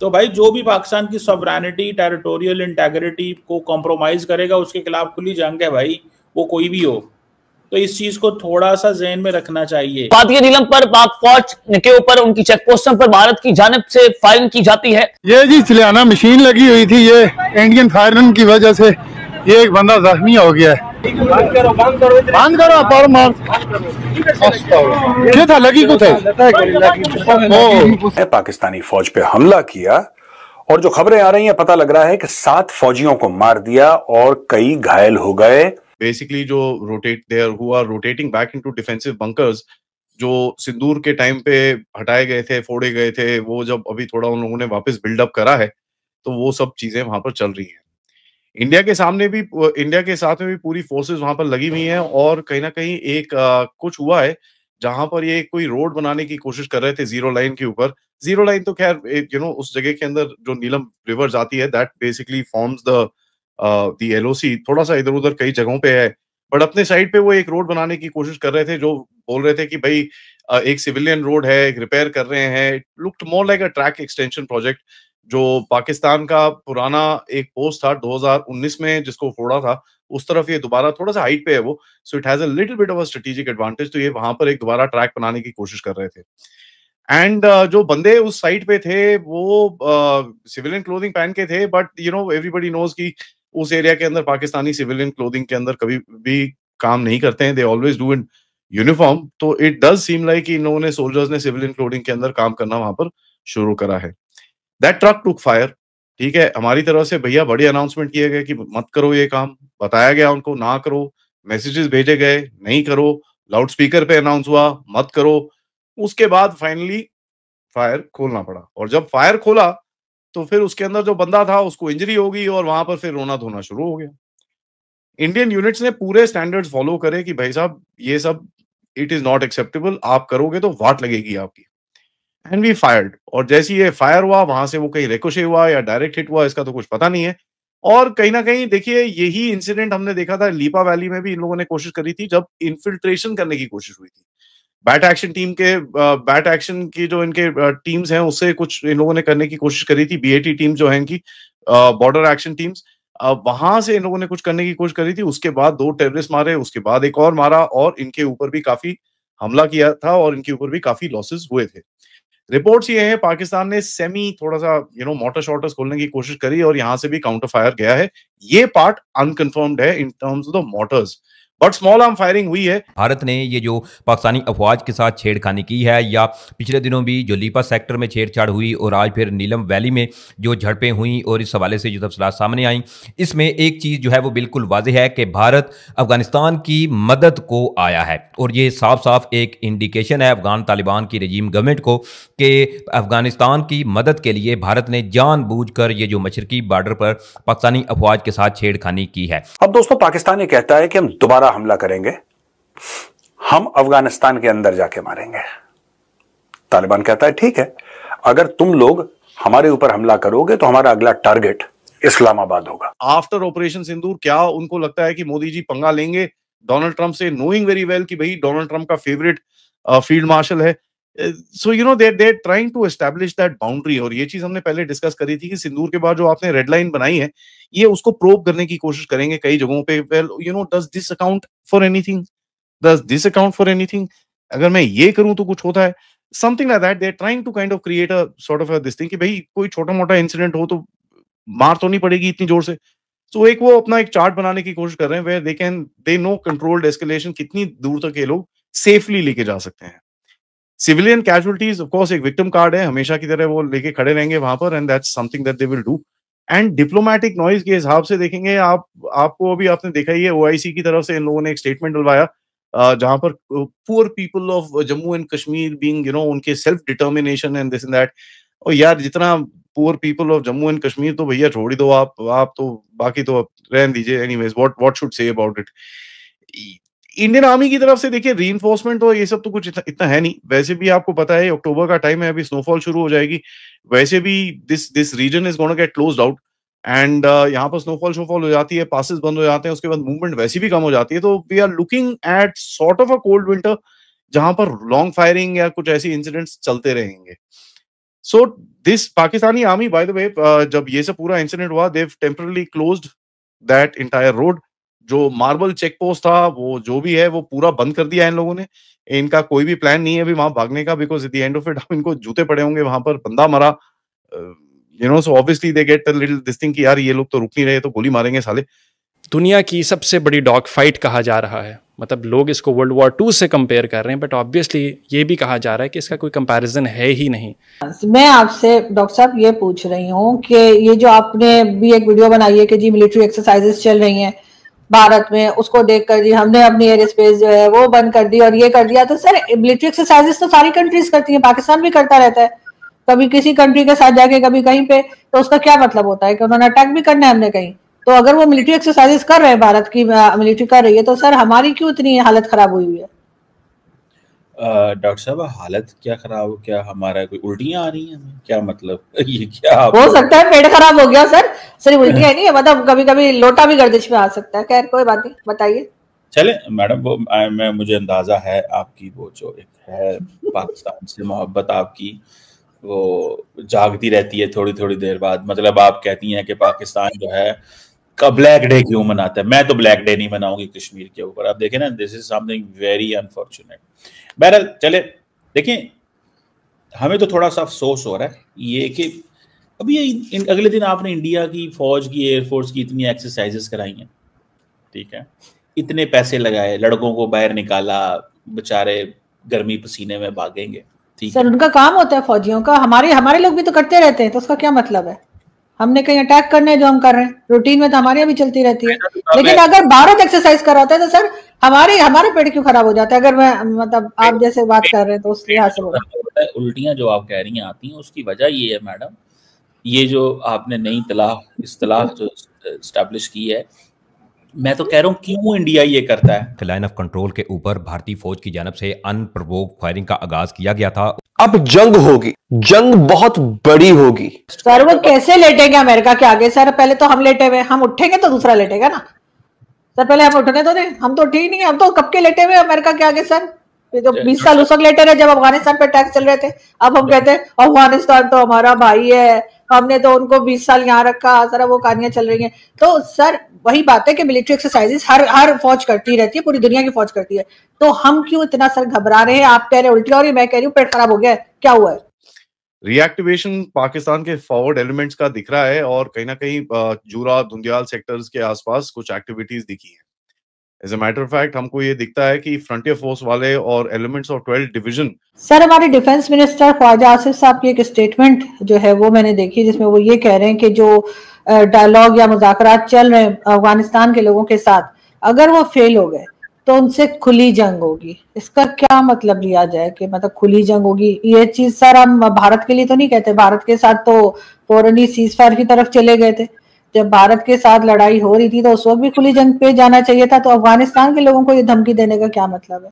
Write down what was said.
तो भाई जो भी पाकिस्तान की सॉवरेनिटी, टेरिटोरियल इंटेग्रिटी को कॉम्प्रोमाइज करेगा उसके खिलाफ खुली जंग है भाई, वो कोई भी हो। तो इस चीज को थोड़ा सा जहन में रखना चाहिए। बात ये नीलम पर पाक फौज के ऊपर उनकी चेक पोस्टों पर भारत की जानिब से फायरिंग की जाती है। ये जी चलियाना मशीन लगी हुई थी, ये इंडियन फायरिंग की वजह से ये एक बंदा जख्मी हो गया है। बंद करो पर मार ये था लगी कुछ है। पाकिस्तानी फौज पे हमला किया और जो खबरें आ रही हैं पता लग रहा है कि 7 फौजियों को मार दिया और कई घायल हो गए। बेसिकली जो rotating back into defensive bunkers जो सिंदूर के टाइम पे हटाए गए थे, फोड़े गए थे, वो जब अभी थोड़ा उन लोगों ने वापस बिल्डअप करा है तो वो सब चीजें वहां पर चल रही हैं। इंडिया के साथ में भी पूरी फोर्सेस वहां पर लगी हुई हैं और कहीं ना कहीं एक कुछ हुआ है जहां पर ये कोई रोड बनाने की कोशिश कर रहे थे जीरो लाइन के ऊपर। जीरो लाइन तो खैर उस जगह के अंदर जो नीलम रिवर जाती है that basically forms the LOC, थोड़ा सा इधर उधर कई जगहों पे है, बट अपने साइड पे वो एक रोड बनाने की कोशिश कर रहे थे, जो बोल रहे थे कि भाई एक सिविलियन रोड है, एक रिपेयर कर रहे हैं। Looked more like a track extension project. जो पाकिस्तान का पुराना एक पोस्ट था 2019 में जिसको फोड़ा था, उस तरफ ये दोबारा थोड़ा सा हाइट पे है वो, so it has a little bit of a strategic advantage. तो ये वहां पर एक दोबारा ट्रैक बनाने की कोशिश कर रहे थे। एंड जो बंदे उस साइड पे थे वो सिविलियन क्लोथिंग पहन के थे, बट एवरीबडी नोज कि उस एरिया के अंदर पाकिस्तानी सिविलियन क्लोथिंग के अंदर कभी भी काम नहीं करते हैं, they always do in uniform. तो इट डज सीम लाइक कि इन लोगों ने, सोल्जर्स ने सिविलियन क्लोथिंग के अंदर काम करना वहां पर शुरू करा है। That truck took fire. ठीक है, हमारी तरफ से भैया बड़ी अनाउंसमेंट किए गए कि मत करो ये काम, बताया गया उनको ना करो, मैसेजेस भेजे गए नहीं करो, लाउड स्पीकर पे अनाउंस हुआ मत करो। उसके बाद फाइनली फायर खोलना पड़ा, और जब फायर खोला तो फिर उसके अंदर जो बंदा था उसको इंजरी हो गई और वहां पर फिर रोना धोना शुरू हो गया। इंडियन यूनिट्स ने पूरे स्टैंडर्ड्स फॉलो करे कि भाई साहब ये सब इट इज नॉट एक्सेप्टेबल, आप करोगे तो वाट लगेगी आपकी। एंड वी फायर्ड, और जैसे ही ये फायर हुआ वहां से वो कहीं रिकोशे हुआ या डायरेक्ट हिट हुआ इसका तो कुछ पता नहीं है। और कहीं ना कहीं देखिए यही इंसिडेंट हमने देखा था लीपा वैली में भी, इन लोगों ने कोशिश करी थी जब इन्फिल्ट्रेशन करने की कोशिश हुई थी। बैट एक्शन की जो इनके टीम्स हैं उससे कुछ इन लोगों ने करने की कोशिश करी थी, बीएटी टीम जो है इनकी बॉर्डर एक्शन टीम्स, वहां से इन लोगों ने कुछ करने की कोशिश करी थी। उसके बाद 2 टेररिस्ट मारे, उसके बाद एक और मारा, और इनके ऊपर भी काफी हमला किया था और इनके ऊपर भी काफी लॉसेस हुए थे। रिपोर्ट्स ये है पाकिस्तान ने सेमी थोड़ा सा मोटर शॉटर्स खोलने की कोशिश करी और यहां से भी काउंटर फायर गया है। ये पार्ट अनकंफर्म्ड है in terms of the Motors, but small arm firing हुई है। भारत ने ये जो पाकिस्तानी अफवाज के साथ छेड़खानी की है, या पिछले दिनों भी जो लीपा सेक्टर में छेड़छाड़ हुई और आज फिर नीलम वैली में जो झड़पें हुई और इस हवाले से जो तफसीलात सामने आई, इसमें एक चीज़ जो है वो बिल्कुल वाज़ेह है कि भारत अफगानिस्तान की मदद को आया है। और ये साफ साफ एक इंडिकेशन है अफगान तालिबान की रजीम गवर्नमेंट को कि अफगानिस्तान की मदद के लिए भारत ने जानबूझकर ये जो मशरकी बॉर्डर पर पाकिस्तानी अफवाज के साथ छेड़खानी की है। अब दोस्तों पाकिस्तान ये कहता है कि हम दोबारा हमला करेंगे, हम अफगानिस्तान के अंदर जाके मारेंगे। तालिबान कहता है ठीक है, अगर तुम लोग हमारे ऊपर हमला करोगे तो हमारा अगला टारगेट इस्लामाबाद होगा। आफ्टर ऑपरेशन सिंदूर क्या उनको लगता है कि मोदी जी पंगा लेंगे डोनाल्ड ट्रंप से, नोइंग वेरी वेल कि भाई डोनाल्ड ट्रंप का फेवरेट फील्ड मार्शल है। So they trying to establish that boundary. और ये चीज हमने पहले डिस्कस करी थी कि सिंदूर के बाद जो आपने रेड लाइन बनाई है, ये उसको प्रोब करने की कोशिश करेंगे कई जगहों पे। Well does this account for anything, does this account for anything, अगर मैं ये करूं तो कुछ होता है, something like that. They are trying to kind of create a sort of this thing कि भाई कोई छोटा मोटा इंसिडेंट हो तो मार तो नहीं पड़ेगी इतनी जोर से। सो एक वो अपना एक चार्ट बनाने की कोशिश कर रहे हैं where they no controlled escalation, कितनी दूर तक ये लोग सेफली लेके जा सकते हैं। सिविलियन कैजुअलिटीज ऑफ कोर्स एक विक्टिम कार्ड है, हमेशा की तरह वो लेके खड़े रहेंगे वहां पर, and that's something that they will do. And diplomatic noise के हिसाब से देखेंगे आपको अभी आपने देखा ही है ओआईसी की तरफ से इन लोगों ने एक स्टेटमेंट डलवाया जहां पर poor people of Jammu and Kashmir being उनके self determination and this and that. और यार जितना poor people of Jammu and Kashmir तो भैया छोड़ ही दो आप तो बाकी तो रहने दीजिए। Anyways what should say about it. Indian army की तरफ से देखिए रीइंफोर्समेंट और ये सब तो कुछ इतना है नहीं। वैसे भी आपको पता है अक्टूबर का टाइम है, अभी स्नोफॉल शुरू हो जाएगी। वैसे भी this region is gonna get closed out, and यहाँ पर स्नोफॉल शोफॉल हो जाती है, पासेस बंद हो जाते हैं, उसके बाद मूवमेंट वैसे भी कम हो जाती है। तो we are looking at sort of a cold winter जहां पर लॉन्ग फायरिंग या कुछ ऐसी इंसिडेंट्स चलते रहेंगे। So this Pakistani army, by the way, जब ये सब पूरा इंसिडेंट हुआ, they've temporarily closed that entire road. जो मार्बल चेक पोस्ट था, वो जो भी है वो पूरा बंद कर दिया है इन लोगों ने। इनका कोई भी प्लान नहीं है अभी वहां भागने का, because at the end of it इनको जूते पड़े होंगे वहां पर, बंदा मरा, so obviously they get a little this thing कि यार ये लोग तो रुक नहीं रहे, तो गोली मारेंगे साले। दुनिया की सबसे बड़ी डॉग फाइट कहा जा रहा है, मतलब लोग इसको वर्ल्ड वॉर 2 से कंपेयर कर रहे हैं, बट ऑब्वियसली ये भी कहा जा रहा है कि इसका कोई कंपैरिजन है ही नहीं। मैं आपसे डॉक्टर साहब ये पूछ रही हूँ कि ये जो आपने भी एक वीडियो बनाई है कि जी मिलिट्री एक्सरसाइजेस चल रही हैं भारत में, उसको देखकर जी हमने अपनी एयर स्पेस जो है वो बंद कर दी और ये कर दिया, तो सर मिलिट्री एक्सरसाइजेस तो सारी कंट्रीज करती हैं, पाकिस्तान भी करता रहता है, कभी किसी कंट्री के साथ जाके कभी कहीं पे, तो उसका क्या मतलब होता है कि उन्होंने अटैक भी करना है हमने कहीं? तो अगर वो मिलिट्री एक्सरसाइजेस कर रहे हैं, भारत की मिलिट्री कर रही है, तो सर हमारी क्यों इतनी हालत खराब हुई हुई है? डॉक्टर साहब हालत क्या खराब, क्या हमारा कोई उल्टियां आ रही हैं, क्या मतलब ये क्या हो सकता है पेट खराब हो गया सर, सिर्फ उल्टियां नहीं है, मतलब कभी कभी लोटा भी गर्दिश में आ सकता है। खैर कोई बात नहीं, बताइए। चले मैडम, वो मुझे अंदाजा है आपकी वो जो एक है पाकिस्तान से मोहब्बत आपकी, वो जागती रहती है थोड़ी थोड़ी देर बाद। मतलब आप कहती हैं कि पाकिस्तान जो है का ब्लैक डे क्यों मनाता है। मैं तो ब्लैक डे नहीं मनाऊंगी कश्मीर के ऊपर। आप देखें ना, this is something very unfortunate. बहरहाल चले देखें, हमें तो थोड़ा सा अफसोस हो रहा है ये कि अभी अगले दिन आपने इंडिया की फौज की, एयरफोर्स की इतनी एक्सरसाइजेस कराई हैं, ठीक है, इतने पैसे लगाए, लड़कों को बाहर निकाला, बेचारे गर्मी पसीने में भागेंगे, ठीक सर उनका काम होता है फौजियों का, हमारे लोग भी तो करते रहते हैं, तो उसका क्या मतलब है? हमने कहीं अटैक करने जो हम कर रहे हैं, रूटीन में तो हमारे यहाँ भी चलती रहती है। लेकिन अगर भारत एक्सरसाइज कर रहा होता है तो सर हमारा पेट क्यों खराब हो जाता है? अगर मैं मतलब आप जैसे बात कर रहे हैं तो उस लिहाज से बोल रहा हूं। उल्टियां जो आप कह रही हैं आती हैं, उसकी वजह ये है मैडम, ये जो आपने नई इस्तिलाह जो एस्टैब्लिश की है, मैं तो कह रहा हूँ क्यों इंडिया ये करता है। लाइन ऑफ कंट्रोल के ऊपर भारतीय फौज की जानब से अनप्रोवोक्ड फायरिंग का आगाज किया गया था। अब जंग होगी, जंग बहुत बड़ी होगी। सर वो कैसे लेटेंगे अमेरिका के आगे? सर पहले तो हम लेटे हुए, हम उठेंगे तो दूसरा लेटेगा ना सर। पहले हम उठने तो नहीं, हम तो ठीक नहीं है, हम तो कब के लेटे हुए अमेरिका के आगे सर। ये तो 20 साल उस वक्त लेटे रहे जब अफगानिस्तान पे टैक्स चल रहे थे। अब हम कहते हैं अफगानिस्तान तो हमारा भाई है, हमने तो उनको 20 साल यहाँ रखा, सर वो कहानियां चल रही हैं। तो सर वही बात है कि मिलिट्री एक्सरसाइजेस हर फौज करती रहती है, पूरी दुनिया की फौज करती है, तो हम क्यों इतना सर घबरा रहे हैं? आप कह रहे उल्टी हो रही है, मैं कह रही हूँ पेट खराब हो गया है, क्या हुआ है? रिएक्टिवेशन पाकिस्तान के फॉरवर्ड एलिमेंट्स का दिख रहा है, और कहीं ना कहीं जूरा धुंधियाल सेक्टर्स के आसपास कुछ एक्टिविटीज दिखी हैं। As a matter of fact हमको ये दिखता है कि फ्रंटियर फोर्स वाले और एलिमेंट्स ऑफ 12 डिवीजन। सर हमारे डिफेंस मिनिस्टर ख्वाजा आसिफ साहब की एक स्टेटमेंट जो है वो मैंने देखी, जिसमें वो ये कह रहे हैं कि जो डायलॉग या मुज़ाकरात चल रहे हैं अफगानिस्तान के लोगों के साथ, अगर वो फेल हो गए तो उनसे खुली जंग होगी। इसका क्या मतलब लिया जाए कि मतलब खुली जंग होगी? ये चीज सर हम भारत के लिए तो नहीं कहते, भारत के साथ तो फौरन ही सीज फायर की तरफ चले गए थे। जब भारत के साथ लड़ाई हो रही थी तो उस वक्त भी खुली जंग पे जाना चाहिए था, तो अफगानिस्तान के लोगों को ये धमकी देने का क्या मतलब है?